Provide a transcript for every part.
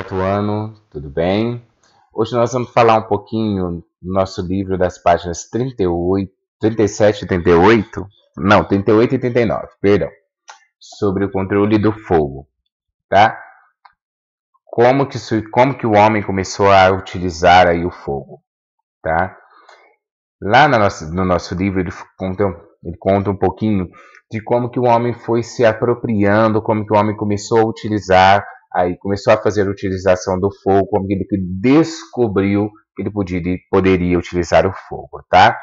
quarto ano, tudo bem? Hoje nós vamos falar um pouquinho do nosso livro das páginas 38, 37 e 38, não, 38 e 39, perdão, sobre o controle do fogo, tá? Como que o homem começou a utilizar aí o fogo, tá? Lá no nosso livro ele conta um pouquinho de como que o homem foi se apropriando, como que o homem começou a utilizar, aí começou a fazer a utilização do fogo, como que ele descobriu que ele poderia utilizar o fogo, tá?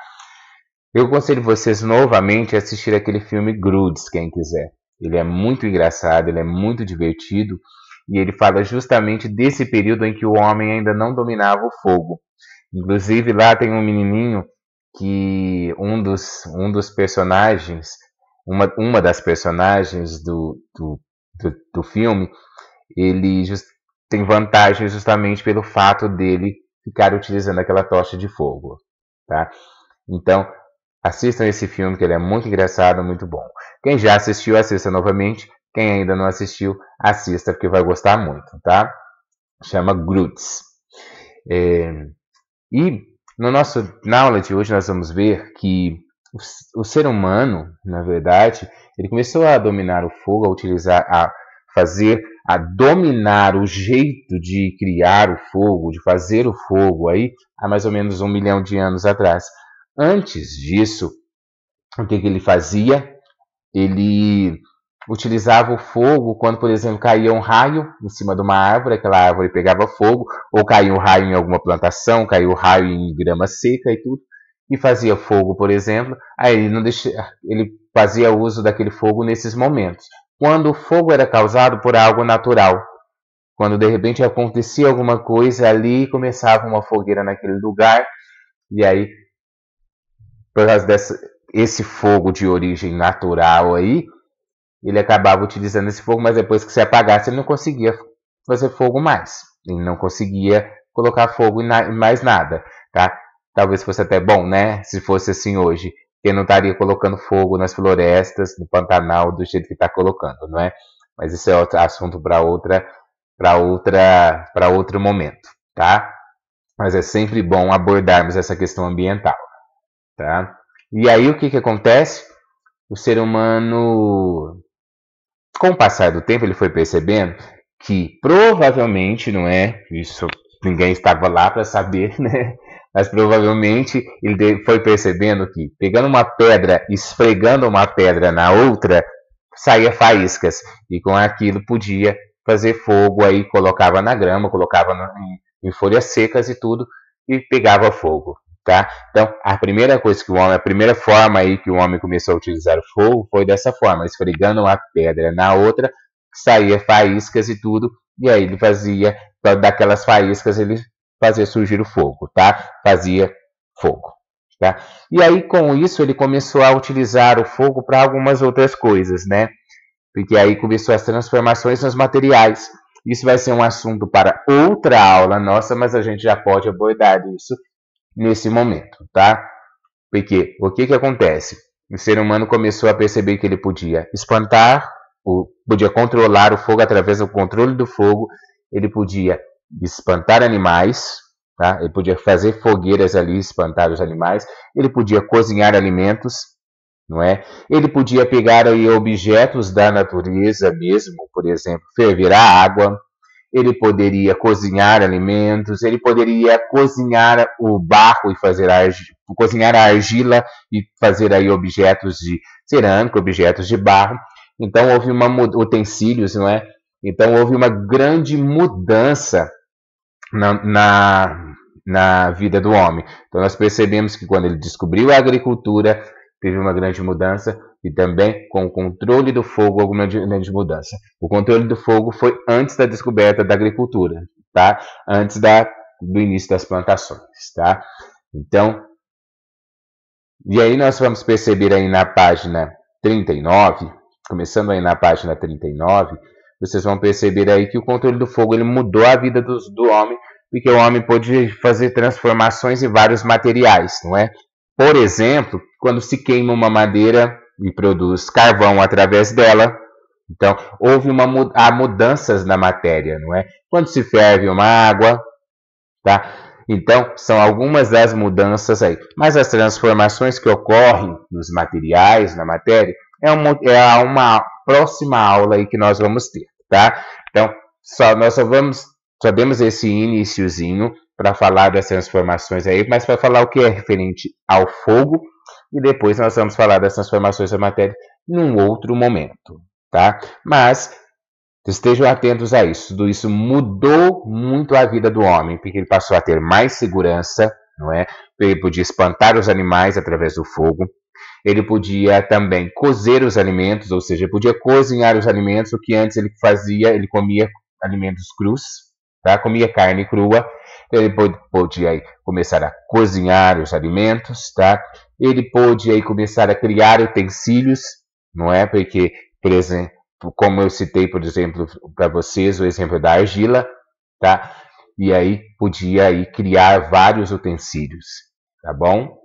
Eu aconselho vocês novamente a assistir aquele filme Grudge, quem quiser. Ele é muito engraçado, ele é muito divertido, e ele fala justamente desse período em que o homem ainda não dominava o fogo. Inclusive lá tem um menininho que um dos personagens, uma das personagens do filme, ele tem vantagem justamente pelo fato dele ficar utilizando aquela tocha de fogo, tá? Então, assistam esse filme que ele é muito engraçado, muito bom. Quem já assistiu, assista novamente. Quem ainda não assistiu, assista porque vai gostar muito, tá? Chama Grudge. E na aula de hoje nós vamos ver que o ser humano, na verdade, ele começou a dominar o fogo, a dominar o jeito de criar o fogo, de fazer o fogo aí há mais ou menos 1 milhão de anos atrás. Antes disso, o que ele fazia? Ele utilizava o fogo quando, por exemplo, caía um raio em cima de uma árvore, aquela árvore pegava fogo, ou caía um raio em alguma plantação, caía um raio em grama seca e tudo, e fazia fogo, por exemplo, aí ele fazia uso daquele fogo nesses momentos. Quando o fogo era causado por algo natural, quando de repente acontecia alguma coisa ali, começava uma fogueira naquele lugar, e aí, por causa desse fogo de origem natural aí, ele acabava utilizando esse fogo, mas depois que se apagasse, ele não conseguia fazer fogo mais. Ele não conseguia colocar fogo em mais nada, tá? Talvez fosse até bom, né? Se fosse assim hoje. Ele não estaria colocando fogo nas florestas, no Pantanal, do jeito que está colocando, não é? Mas isso é outro assunto para outro momento, tá? Mas é sempre bom abordarmos essa questão ambiental, tá? E aí o que acontece? O ser humano, com o passar do tempo, ele foi percebendo que provavelmente, não é? Isso ninguém estava lá para saber, né? Mas provavelmente ele foi percebendo que pegando uma pedra, esfregando uma pedra na outra, saía faíscas. E com aquilo podia fazer fogo, aí colocava na grama, colocava em folhas secas e tudo, e pegava fogo. Tá? Então, a primeira forma aí que o homem começou a utilizar o fogo foi dessa forma, esfregando uma pedra na outra, saía faíscas e tudo, e aí ele fazia, daquelas faíscas ele fazia surgir o fogo, tá? Fazia fogo, tá? E aí com isso ele começou a utilizar o fogo para algumas outras coisas, né? Porque aí começou as transformações nos materiais. Isso vai ser um assunto para outra aula nossa, mas a gente já pode abordar isso nesse momento, tá? Porque o que acontece? O ser humano começou a perceber que ele podia podia controlar o fogo através do controle do fogo, ele podia espantar animais, tá? Ele podia fazer fogueiras ali, espantar os animais, ele podia cozinhar alimentos, não é? Ele podia pegar aí objetos da natureza mesmo, por exemplo, ferver a água, ele poderia cozinhar alimentos, ele poderia cozinhar o barro e cozinhar a argila e fazer aí objetos de cerâmica, objetos de barro. Então houve utensílios, não é? Então houve uma grande mudança na vida do homem. Então nós percebemos que quando ele descobriu a agricultura, teve uma grande mudança, e também com o controle do fogo, alguma grande mudança. O controle do fogo foi antes da descoberta da agricultura, tá? Antes do início das plantações, tá? Então, e aí nós vamos perceber aí na página 39, começando aí na página 39, vocês vão perceber aí que o controle do fogo ele mudou a vida do homem, porque o homem pôde fazer transformações em vários materiais, não é? Por exemplo, quando se queima uma madeira e produz carvão através dela, Então, há mudanças na matéria, não é? Quando se ferve uma água, tá? Então, são algumas das mudanças aí. Mas as transformações que ocorrem nos materiais, na matéria, é uma próxima aula aí que nós vamos ter, tá? Então, nós só demos esse iniciozinho para falar das transformações aí, mas para falar o que é referente ao fogo, e depois nós vamos falar das transformações da matéria num outro momento, tá? Mas estejam atentos a isso. Tudo isso mudou muito a vida do homem, porque ele passou a ter mais segurança, não é? Ele podia espantar os animais através do fogo. Ele podia também cozer os alimentos, ou seja, podia cozinhar os alimentos, o que antes ele fazia, ele comia alimentos crus, tá? Comia carne crua. Ele podia aí começar a cozinhar os alimentos, tá? Ele pôde aí começar a criar utensílios, não é? Porque, por exemplo, como eu citei, por exemplo, para vocês o exemplo da argila, tá? E aí podia aí criar vários utensílios, tá bom?